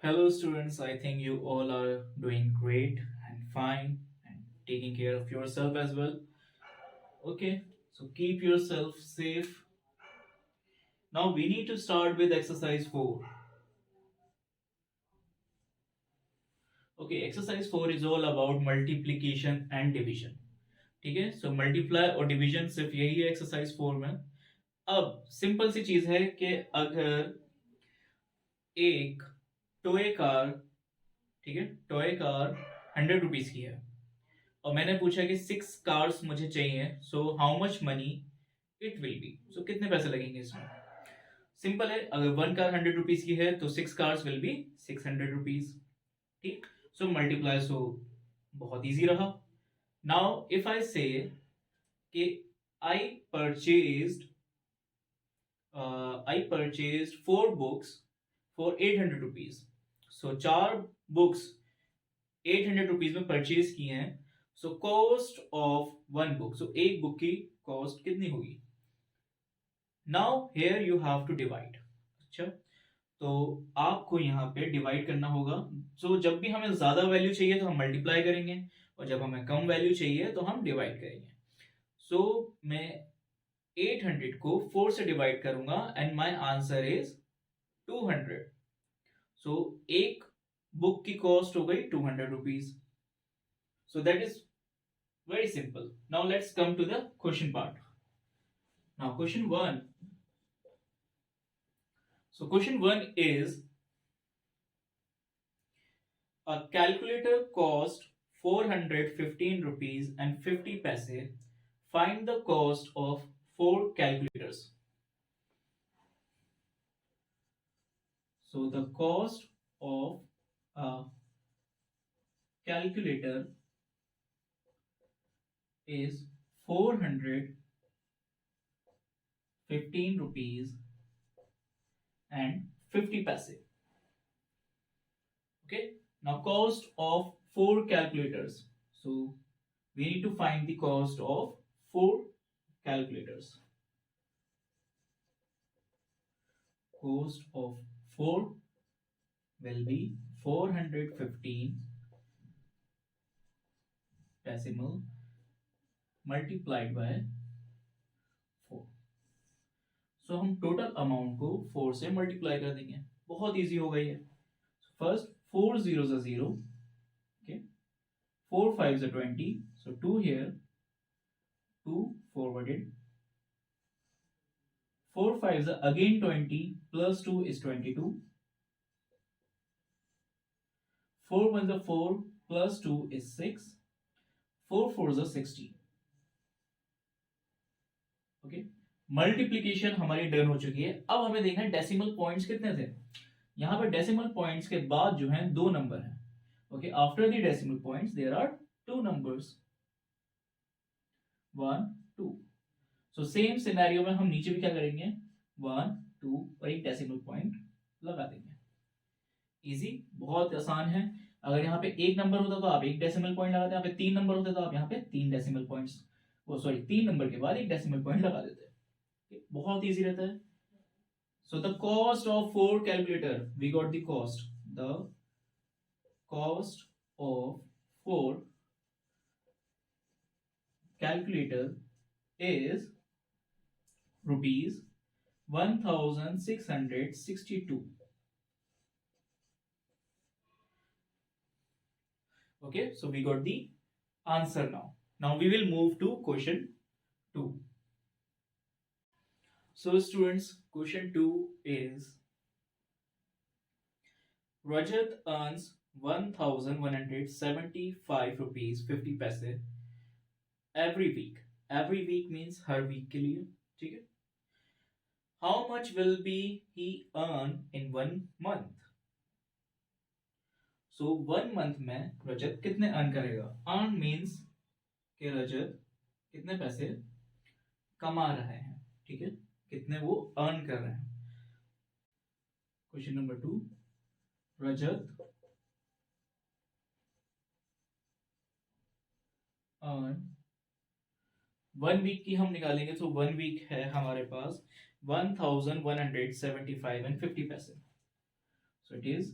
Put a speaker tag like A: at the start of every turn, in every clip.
A: Hello, students. I think you all are doing great and fine and taking care of yourself as well. Okay, so keep yourself safe. Now, we need to start with exercise 4. Okay, exercise 4 is all about multiplication and division. ठीक है, so multiply और division सिर्फ यही है exercise 4 में. अब simple सी चीज है कि अगर एक टॉय कार, ठीक है, टॉय कार 100 रुपीज की है और मैंने पूछा कि 6 कार्स मुझे चाहिए, so how much money it will be. So कितने पैसे लगेंगे इसमें. सिंपल है, अगर 1 कार 100 रुपीज की है तो 6 कार्स विल बी 600 रुपीज. ठीक, सो मल्टीप्लाई. सो बहुत इजी रहा. नाउ इफ आई से कि I purchased I purchased 4 books for 800 rupees. So 4 books 800 rupees में परचेज किए हैं. So cost of 1 book, so एक बुक की कॉस्ट कितनी होगी. Now here you have to divide. अच्छा, तो आपको यहाँ पे डिवाइड करना होगा. सो जब भी हमें ज्यादा वैल्यू चाहिए तो हम मल्टीप्लाई करेंगे और जब हमें कम वैल्यू चाहिए तो हम डिवाइड करेंगे. सो मैं 800 को 4 से डिवाइड करूंगा एंड माय आंसर इज 200. सो एक बुक की कॉस्ट हो गई 200 rupees. So that is very simple. Now let's come to the question part. Now question 1. So question 1 is a calculator cost 415 rupees and 50 paise. Find the cost of 4 calculators. So the cost of a calculator is 415 rupees and 50 paise. Okay, now cost of 4 calculators. So we need to find the cost of 4 calculators. Cost of 4 will be 415 decimal multiplied by 4. सो हम total amount को 4 से multiply कर देंगे. बहुत easy हो गई है. First 4 0 0. Okay, 4 5 20. So 2 here, 2 forwarded. 4 5 again 20 plus 2 is 22. 4 1 4 plus 2 is 6. 4 4 60. Okay, multiplication हमारी डन हो चुकी है. अब हमें देखना है डेसिमल पॉइंट्स कितने थे. यहां पर डेसिमल पॉइंट्स के बाद जो है 2 नंबर हैं. Okay, after the decimal points there are 2 numbers 1 2. So same scenario में हम नीचे भी क्या करेंगे, 1 2 और एक डेसिमल पॉइंट लगा देंगे. इजी, बहुत आसान है. अगर यहाँ पे एक नंबर होता तो आप एक डेसिमल पॉइंट लगाते, यहाँ पे 3 नंबर होते तो आप यहाँ पे 3 डेसिमल पॉइंट्स, वो सॉरी 3 नंबर के बाद एक डेसिमल पॉइंट लगा देते. बहुत इजी रहता है. So the cost of 4 calculator, we got the cost. The cost of 4 calculator is rupees 1662. Okay, so we got the answer now. Now we will move to question 2. So students, question 2 is Rajat earns 1175 rupees 50 paise every week. Every week means her week के लिए. ठीक है. How much will be he earn in 1 month? So 1 month में रजत कितने earn करेगा. Earn means कि रजत कितने पैसे कमा रहे हैं. ठीक है, कितने वो अर्न कर रहे हैं. क्वेश्चन नंबर 2, रजत अर्न 1 वीक की हम निकालेंगे तो 1 वीक है हमारे पास 1175 and 50 paise. So it is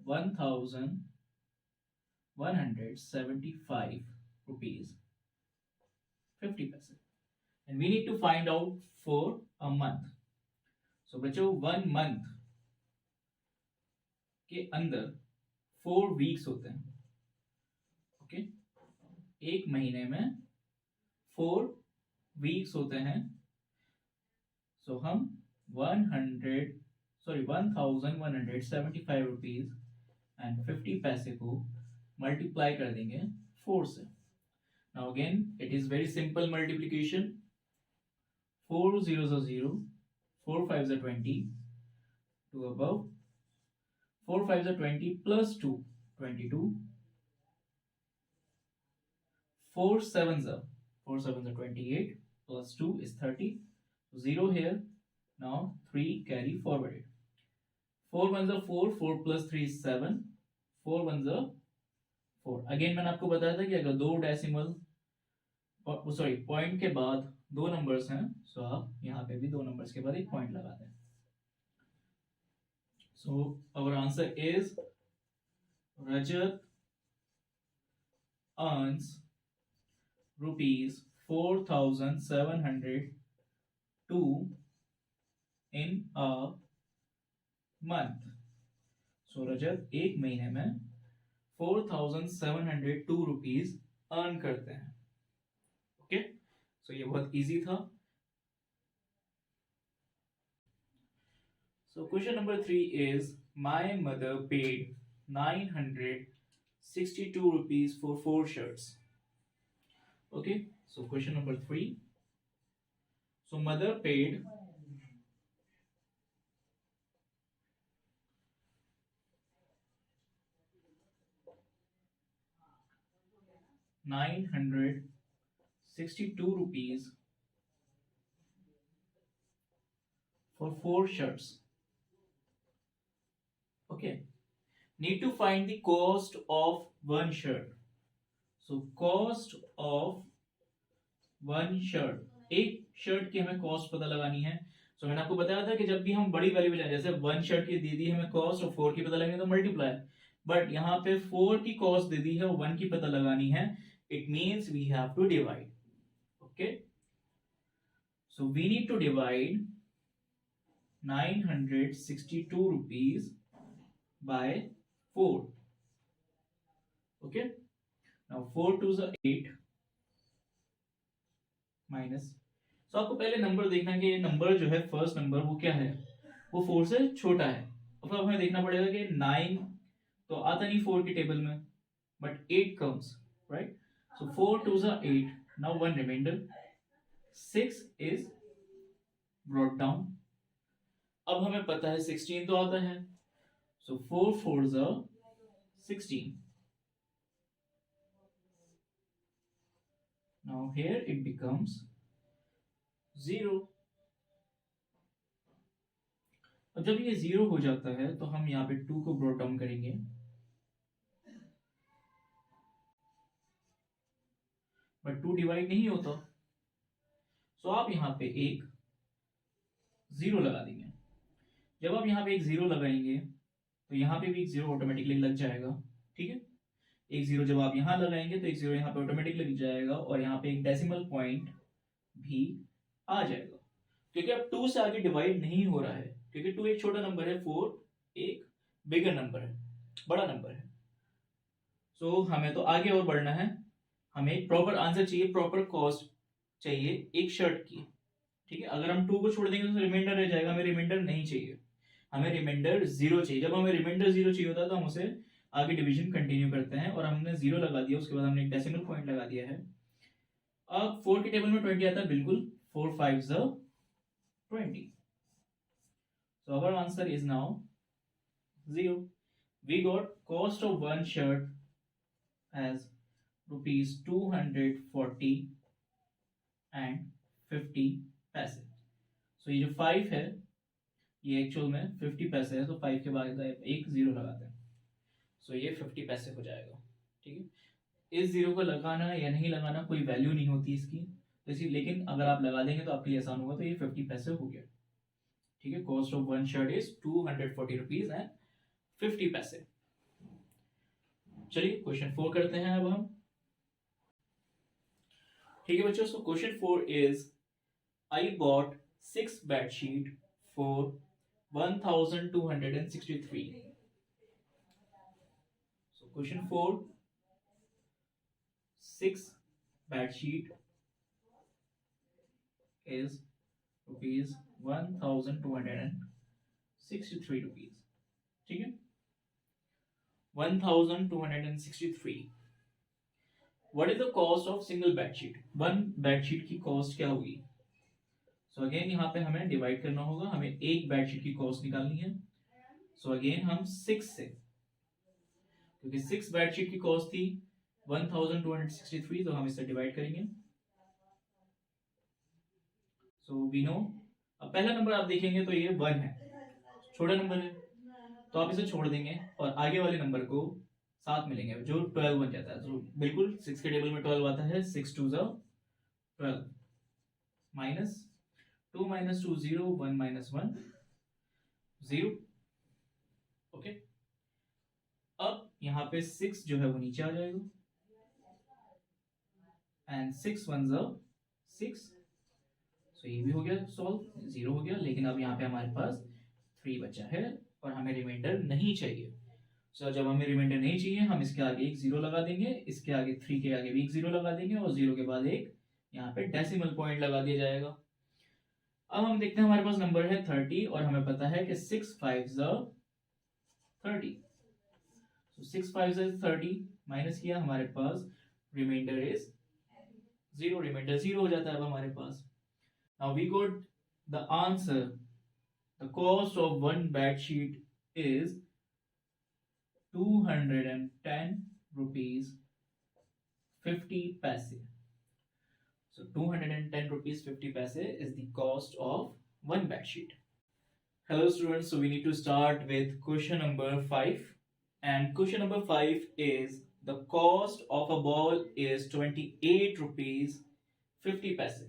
A: 1175 rupees 50 paise, and we need to find out for a month. So बच्चों 1 month के अंदर 4 वीक्स होते हैं. ओके, एक महीने में 4 वीक्स होते हैं. सो हम 1175 रुपीज एंड 50 पैसे को मल्टीप्लाई कर देंगे 4 से. Now again it is very simple multiplication. 4 zeros are 0, 4 5s are 20, 2 above, 4 5s are 20 plus 2, 22, 4 7s are 28 plus 2 is 30, 0 here. Now 3 carry forwarded. 4 1s are 4, 4 plus 3 is 7, 4 1s are 4. Again मैंने आपको बताया था कि अगर दो डेसिमल पॉइंट के बाद दो नंबर्स हैं, सो आप यहाँ पे भी दो नंबर्स के बाद एक पॉइंट लगाते हैं. So our answer is Rajat earns rupees 4,702 in a month. So Rajat एक महीने में 4,702 रुपीज अर्न करते हैं. ओके, सो ये बहुत इजी था. So question number 3 is my mother paid 962 rupees for 4 shirts. Okay, so question number 3. So mother paid 962 rupees for 4 shirts. Okay, need to find the cost of one shirt. So cost of one shirt, एक shirt की हमें cost पता लगानी है. सो मैंने आपको बताया था कि जब भी हम बड़ी वैल्यू जाए, जैसे 1 शर्ट की दे दी हमें कॉस्ट और 4 की पता लगानी तो मल्टीप्लाई, बट यहाँ पे 4 की कॉस्ट दे दी है और 1 की पता लगानी है. It means we have to divide. Okay, so we need to divide 962 rupees by 4. Okay, now 4 2s are 8 minus. So आपको पहले नंबर देखना कि ये नंबर जो है फर्स्ट नंबर वो क्या है, वो 4 से छोटा है. अब हमें देखना पड़ेगा कि 9 तो आता नहीं 4 की टेबल में, but 8 comes, right? So 4 2s are 8. Now one remainder, 6 is brought down. अब हमें पता है 16 तो आता है. So 4 4s are 16. Now here it becomes 0. अब जब ये 0 हो जाता है तो हम यहाँ पे 2 को ब्रॉट डाउन करेंगे. बट 2 डिवाइड नहीं होता, सो आप यहाँ पे एक 0 लगा देंगे. जब आप यहाँ पे एक 0 लगाएंगे तो यहाँ पे भी एक 0 ऑटोमेटिकली लग जाएगा. ठीक है, एक 0 जब आप यहाँ लगाएंगे तो एक 0 यहाँ पे ऑटोमेटिकली लग जाएगा और यहाँ पे एक डेसिमल पॉइंट भी आ जाएगा, क्योंकि अब 2 से आगे डिवाइड नहीं हो रहा है, क्योंकि 2 एक छोटा नंबर है, 4 एक बिगर नंबर है, बड़ा नंबर है. सो हमें तो आगे और बढ़ना है. हमें प्रॉपर आंसर चाहिए, प्रॉपर कॉस्ट चाहिए एक शर्ट की. ठीक है, अगर हम 2 को छोड़ देंगे तो रिमाइंडर रह जाएगा. हमें रिमाइंडर नहीं चाहिए, हमें रिमाइंडर 0 चाहिए. जब हमें रिमाइंडर 0 चाहिए होता है तो हम उसे आगे डिवीजन कंटिन्यू करते हैं, और हमने 0 लगा दिया, उसके बाद हमने एक डेसिमल पॉइंट लगा दिया है. अब 4 की टेबल में 20 आता है, बिल्कुल 4 5s are 20. So our answer is now 0. We got cost of one shirt as rupees 240 and 50 पैसे. So ये जो 5 है ये एक्चुअल में 50 पैसे है, तो 5 के बाद एक 0 लगाते हैं. सो ये 50 पैसे हो जाएगा. ठीक है, इस 0 को लगाना या नहीं लगाना कोई वैल्यू नहीं होती इसकी, तो इसी लेकिन अगर आप लगा देंगे तो आपके लिए आसान होगा. तो ये 50 पैसे हो गया. ठीक है, cost of one shirt is 240 rupees and 50 पैसे. चलिए क्वेश्चन 4 करते हैं अब हम। ठीक है बच्चों, so question 4 is I bought 6 bedsheet for 1263। So question 4, 6 bedsheet is rupees 1263 rupees। ठीक है, 1263। What is the cost of single bedsheet? One bedsheet की कॉस्ट क्या होगी? सो अगेन यहाँ पे हमें डिवाइड करना होगा, हमें एक बेडशीट की कॉस्ट निकालनी है। सो अगेन हम 6 से, क्योंकि 6 बेडशीट की कॉस्ट थी 1263, तो हम इससे डिवाइड करेंगे। सो वी नो, अब पहला नंबर आप देखेंगे तो ये 1 है, छोटा नंबर है, तो आप इसे छोड़ देंगे और आगे वाले नंबर को साथ मिलेंगे जो 12 बन जाता है। तो बिल्कुल 6 के टेबल में 12 आता है, 6 2 12 माइनस 2 माइनस 2 0, 1 माइनस 1 0। ओके, अब यहाँ पे 6 जो है वो नीचे आ जाएगा एंड 6 1 6। सो ये भी हो गया सॉल्व, 0 हो गया। लेकिन अब यहाँ पे हमारे पास 3 बचा है और हमें रिमाइंडर नहीं चाहिए। सो जब हमें रिमाइंडर नहीं चाहिए, हम इसके आगे एक 0 लगा देंगे, इसके आगे 3 के आगे भी एक 0 लगा देंगे और 0 के बाद एक यहाँ पे डेसिमल पॉइंट लगा दिया जाएगा। अब हम देखते हैं, हमारे पास नंबर है 30 और हमें पता है कि 6 5 30। सो 6 5 30 माइनस किया, हमारे पास रिमाइंडर इज 0, रिमाइंडर 0 हो जाता है अब हमारे पास। Now we got the answer, the cost of one bed sheet is 210 rupees 50 paise. So 210 rupees 50 paise is the cost of one bed sheet. Hello students, so we need to start with question number 5, and question number 5 is the cost of a ball is 28 rupees 50 paise.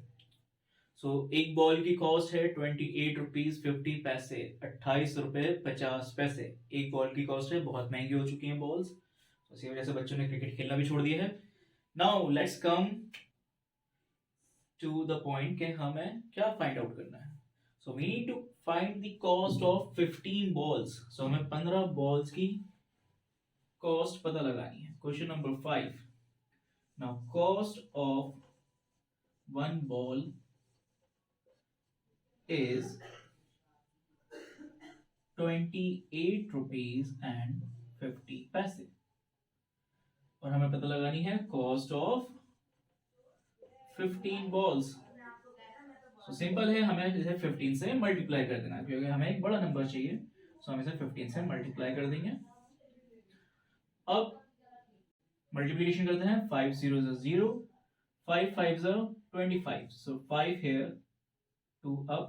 A: सो एक ball की cost है 28 rupees 50 पैसे, 28 रुपए 50 पैसे एक ball की cost है। बहुत महंगी हो चुकी हैं बॉल्स, तो इसी वजह से बच्चों ने क्रिकेट खेलना भी छोड़ दिया है। Now let's come to the point कि हमें क्या फाइंड आउट करना है। So we need to find the cost of 15 balls. सो हमें 15 बॉल्स की कॉस्ट पता लगानी है। Question number 5, now cost of one ball is 28 rupees and 50 पैसे और हमें पता लगानी है cost of 15 balls. So simple है, हमें इसे 15 से मल्टीप्लाई कर देना, क्योंकि हमें एक बड़ा नंबर चाहिए। सो हम इसे 15 से मल्टीप्लाई कर देंगे। अब मल्टीप्लिकेशन करते हैं, 5 0 0, 5 5 25। सो 5 here, 2 up,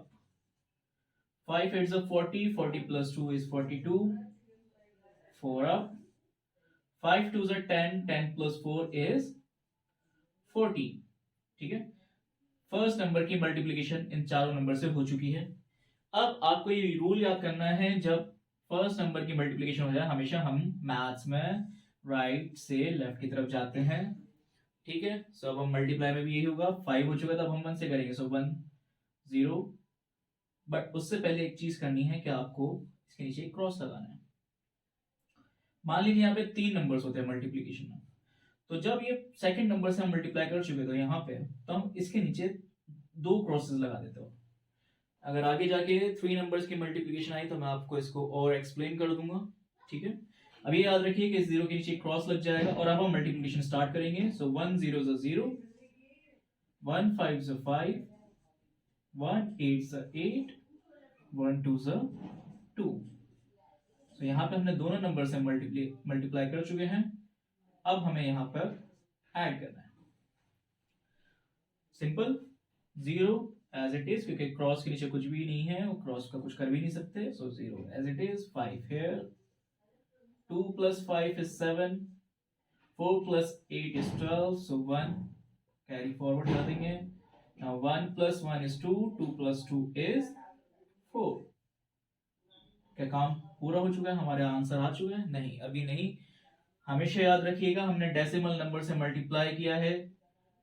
A: 5 8 40, 40 plus 2 is 42, 4 up, 5 2 10, 10 plus 4 is 40। ठीक है, फर्स्ट नंबर की मल्टीप्लिकेशन इन चारों नंबर से हो चुकी है। अब आपको ये रूल याद करना है, जब फर्स्ट नंबर की मल्टीप्लिकेशन हो जाए हमेशा हम मैथ्स में राइट से लेफ्ट की तरफ जाते हैं। ठीक है, सो अब हम मल्टीप्लाई में भी यही होगा, 5 हो चुका, तब हम 1 से करेंगे। सो 1 0, बट उससे पहले एक चीज करनी है कि आपको इसके नीचे क्रॉस लगाना है। मान लीजिए यहाँ पे 3 नंबर्स होते हैं मल्टीप्लिकेशन में, तो जब ये सेकंड नंबर से हम मल्टीप्लाई कर चुके तो यहाँ पे तो हम इसके नीचे 2 क्रॉसेस लगा देते हो। अगर आगे जाके 3 नंबर्स की मल्टीप्लिकेशन आई तो मैं आपको इसको और एक्सप्लेन कर दूंगा। ठीक है, अभी याद रखिए कि इस 0 के नीचे क्रॉस लग जाएगा और अब हम मल्टीप्लिकेशन स्टार्ट करेंगे। सो 1 0 0, 1 5 5, 1 8 8, 1 2 2। तो यहाँ पे हमने दोनों नंबर से मल्टीप्लाई कर चुके हैं। अब हमें यहाँ पर ऐड करना है, सिंपल 0 एज इट इज, क्योंकि क्रॉस के नीचे कुछ भी नहीं है, वो क्रॉस का कुछ कर भी नहीं सकते। सो 0 as it is, 5 here, 2 plus 5 is 7, 4 plus 8 is 12, so 1 carry forward कर देंगे। Now 1 plus 1 is 2, 2 plus 2 is 4। क्या काम पूरा हो चुका है? हमारे आंसर आ चुके हैं? नहीं, अभी नहीं। हमेशा याद रखिएगा हमने डेसिमल नंबर से मल्टीप्लाई किया है।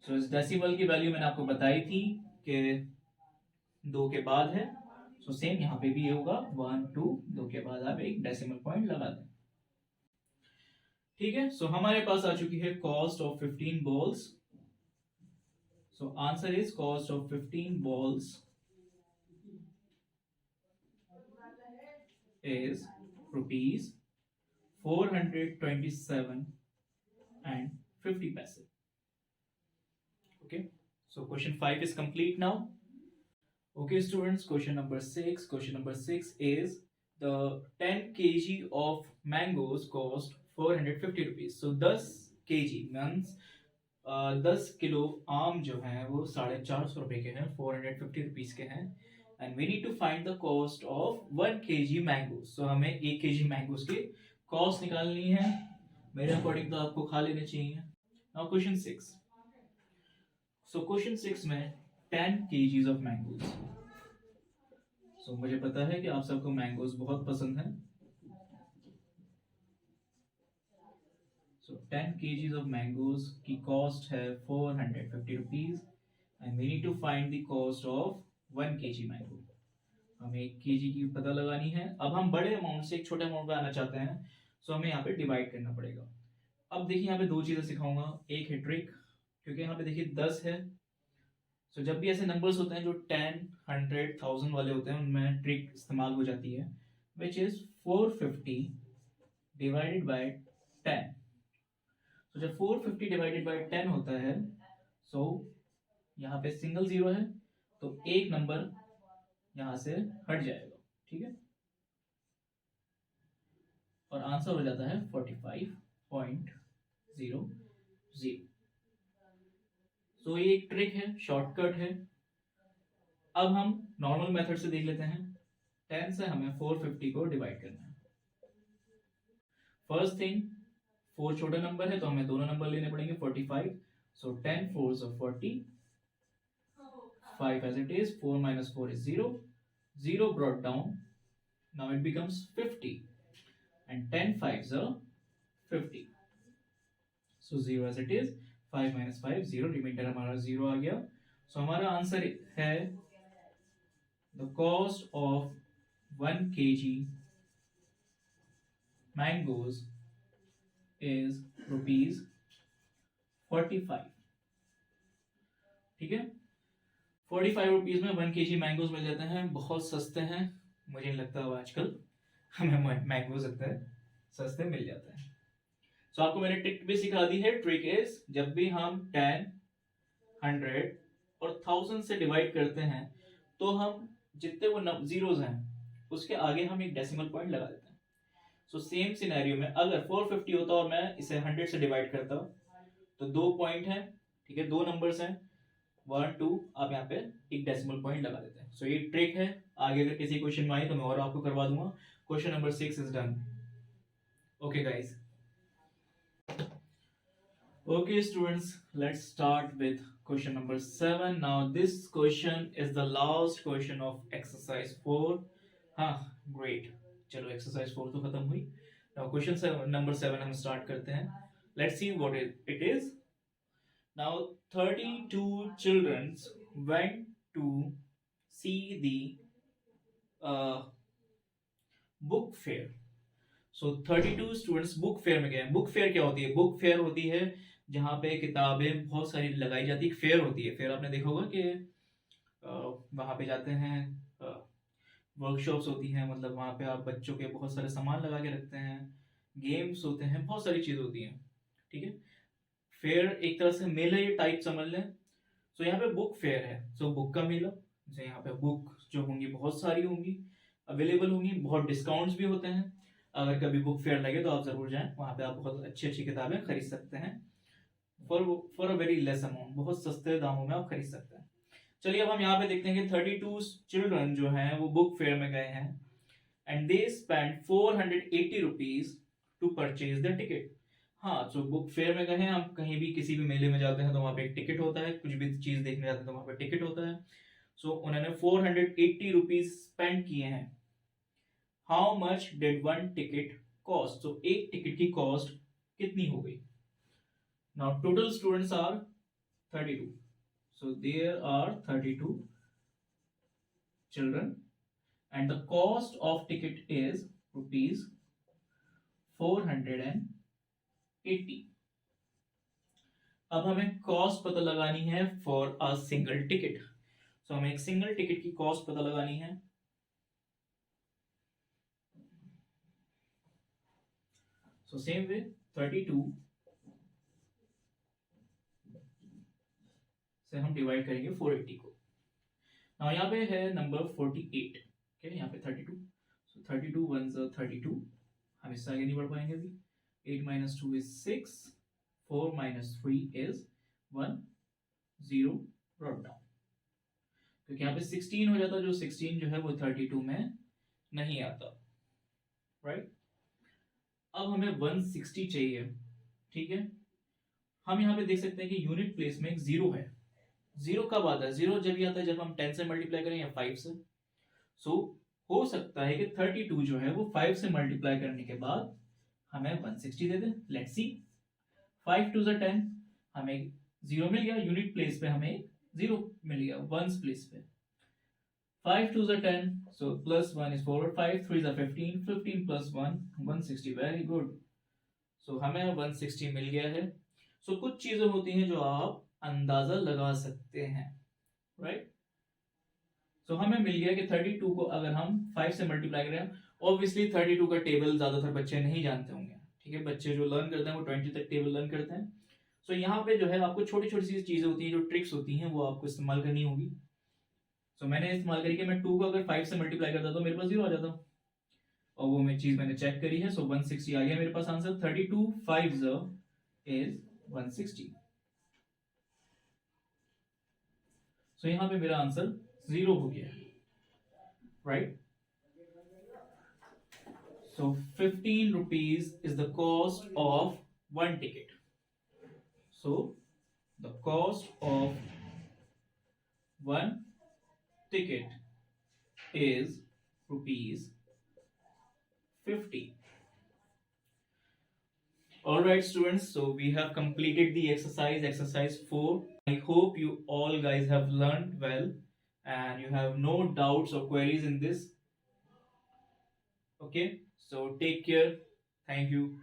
A: सो इस डेसिमल की वैल्यू मैंने आपको बताई थी कि 2 के बाद है। सो सेम यहाँ पे भी ये होगा 1 2, 2 के बाद आप एक डेसिमल पॉइंट लगा दें। ठीक है, सो हमारे पास आ चुकी है cost of 15 balls. So answer is cost of 15 balls is rupees 427 and 50 paise. Okay, so question 5 is complete now. Okay students, question number 6. Question number 6 is the 10 kg of mangoes cost 450 rupees. So 10 kg means 10 kilo आम जो हैं वो 450 रुपए के हैं, 450 rupees के हैं। And we need to find the cost of 1 kg mangoes. So हमें 1 kg मैंगोज की कॉस्ट निकालनी है। मेरे अकॉर्डिंग तो आपको खा लेने चाहिए। Now question 6। सो क्वेश्चन 6 में 10 kgs ऑफ मैंगोज। सो मुझे पता है कि आप सबको मैंगोज बहुत पसंद है। So 10 kgs of mangoes की cost है 450 rupees and we need to find the cost of 1 kg mango। हमें 1 kg की पता लगानी है। अब हम बड़े अमाउंट से एक छोटे अमाउंट पे आना चाहते हैं, सो हमें यहाँ पे डिवाइड करना पड़ेगा। अब देखिए यहाँ पे दो चीजें सिखाऊंगा। एक है ट्रिक, क्योंकि यहाँ पे देखिए 10 है। सो जब भी ऐसे नंबर्स होते हैं जो 10, 100, 1000 वाले होते हैं उनमें ट्रिक इस्तेमाल हो जाती है, विच इज 450 डिवाइडेड बाय 10। तो जब 450 डिवाइडेड बाय 10 होता है, सो यहाँ पे सिंगल जीरो है तो एक नंबर यहां से हट जाएगा। ठीक है, और आंसर हो जाता है 45.00। सो ये एक ट्रिक है, शॉर्टकट है। अब हम नॉर्मल मेथड से देख लेते हैं। 10 से हमें 450 को डिवाइड करना है। फर्स्ट थिंग, 4 छोटा नंबर है तो हमें दोनों नंबर लेने पड़ेंगे 45। सो 10 4s are 40, 5 as it is, 4 minus 4 is 0, 0 brought down, now it becomes 50 and 10 5s are 50, so 0 as it is, 5 minus 5 0, reminder हमारा 0 आ गया। सो हमारा आंसर है the cost of 1 kg mangoes is rupees 45। ठीक है, 45 रुपीज में 1 kg mangoes मिल जाते हैं, बहुत सस्ते हैं। मुझे नहीं लगता अब आजकल हमें मैंगोज लगता है सस्ते मिल जाते हैं। सो आपको मैंने ट्रिक भी सिखा दी है। ट्रिक इज जब भी हम 10, 100 और 1000 से डिवाइड करते हैं तो हम जितने वो जीरोज हैं उसके आगे हम एक डेसिमल पॉइंट लगा देते हैं। सो सेम सिनेरियो में अगर 450 होता और मैं इसे 100 से डिवाइड करता तो 2 पॉइंट है, ठीक है, 2 नंबर्स हैं 1 2, आप यहाँ पे एक डेसिमल पॉइंट लगा देते हैं। सो ये ट्रिक है। आगे अगर किसी क्वेश्चन में आई तो मैं और आपको करवा दूंगा। Question number 6 is done. Okay guys, okay students, let's start with question number 7। Now this question is the last question of exercise 4। हाँ, ग्रेट, चलो एक्सरसाइज 4 तो खत्म हुई। नाउ क्वेश्चन नंबर 7 हम स्टार्ट करते हैं। Let's see what it is. Now 32 children went to see the book fair. So 32 students book fair में गए। बुक फेयर क्या होती है? बुक फेयर होती है जहाँ पे किताबें बहुत सारी लगाई जाती है। फेयर होती है। फेयर आपने देखा होगा कि वहाँ पे जाते हैं, वर्कशॉप्स होती हैं, मतलब वहाँ पे आप बच्चों के बहुत सारे सामान लगा के रखते हैं, गेम्स होते हैं, बहुत सारी चीज़ होती हैं। ठीक है, फेयर एक तरह से मेले टाइप समझ लें। सो यहाँ पे बुक फेयर है, सो बुक का मेला। जैसे यहाँ पे बुक जो होंगी बहुत सारी होंगी, अवेलेबल होंगी, बहुत डिस्काउंट्स भी होते हैं। अगर कभी बुक फेयर लगे तो आप जरूर जाएं, वहाँ पे आप बहुत अच्छी अच्छी किताबें खरीद सकते हैं for a very less amount, बहुत सस्ते दामों में आप खरीद सकते हैं। चलिए अब हम यहाँ पे देखते हैं कि 32 चिल्ड्रन जो हैं वो बुक फेयर में गए हैं and they spend 480 rupees to purchase the ticket. हाँ, तो बुक फेयर में गए हैं, हम कहीं भी किसी भी मेले में जाते हैं तो वहाँ पे एक टिकट होता है, कुछ भी चीज देखने जाते हैं तो वहाँ पे टिकट होता है। सो उन्होंने 480 रुपीज स्पेंड किए हैं। How much did one ticket cost? तो एक टिकट की कॉस्ट कितनी हो गई? Now total students are 32, so there are 32 children and the cost of ticket is rupees 480. अब हमें कॉस्ट पता लगानी है फॉर अ सिंगल टिकट। सो हमें एक सिंगल टिकट की कॉस्ट पता लगानी है। सो सेम वे 32 से हम डिवाइड करेंगे 480 को। नाउ यहाँ पे है नंबर 48, ओके, यहाँ पे 32, सो 32 1 32, हम इससे आगे नहीं बढ़ पाएंगे अभी। 8 minus 2 is 6, 4 minus 3 is 1, 0 brought down, क्योंकि यहाँ पे 16 हो जाता, जो 16 जो है वो 32 में नहीं आता, राइट। अब हमें 160 चाहिए, ठीक है। हम यहाँ पे देख सकते हैं कि यूनिट प्लेस में एक जीरो है। जीरो कब आता है? जीरो जब आता है जब हम 10 से मल्टीप्लाई करें या 5 से। सो हो सकता है कि 32 जो है वो 5 से मल्टीप्लाई करने के बाद हमें 160 दे दे। लेट्स सी, 5 2 10, हमें जीरो मिल गया, यूनिट प्लेस पे हमें जीरो मिल गया वंस प्लेस पे। 5 2 10, so plus 1 is 4, 5 3 15, 15 plus 1 160, very good. सो हमें 160 मिल गया है। सो कुछ चीजें होती हैं जो आप अंदाजा लगा सकते हैं, राइट। सो हमें मिल गया कि 32 को अगर हम 5 से मल्टीप्लाई करें, ऑब्वियसली 32 का टेबल ज्यादातर बच्चे नहीं जानते होंगे, ठीक है। बच्चे जो लर्न करते हैं वो 20 तक टेबल लर्न करते हैं। सो यहाँ पे जो है आपको छोटी छोटी सी चीजें होती हैं, जो ट्रिक्स होती हैं, वो आपको इस्तेमाल करनी होगी। सो मैंने इस्तेमाल करी कि मैं 2 को अगर 5 से मल्टीप्लाई करता तो मेरे पास 0 आ जाता, और वो मैं चीज मैंने चेक करी है। सो 160 आ गया मेरे पास आंसर। 32 5 is 160। सो यहाँ पे मेरा आंसर 0 हो गया, right. So 15 rupees is the cost of one ticket. So the cost of one ticket is rupees 50. Alright students, so we have completed the exercise 4. I hope you all guys have learned well and you have no doubts or queries in this. Okay, so take care. Thank you.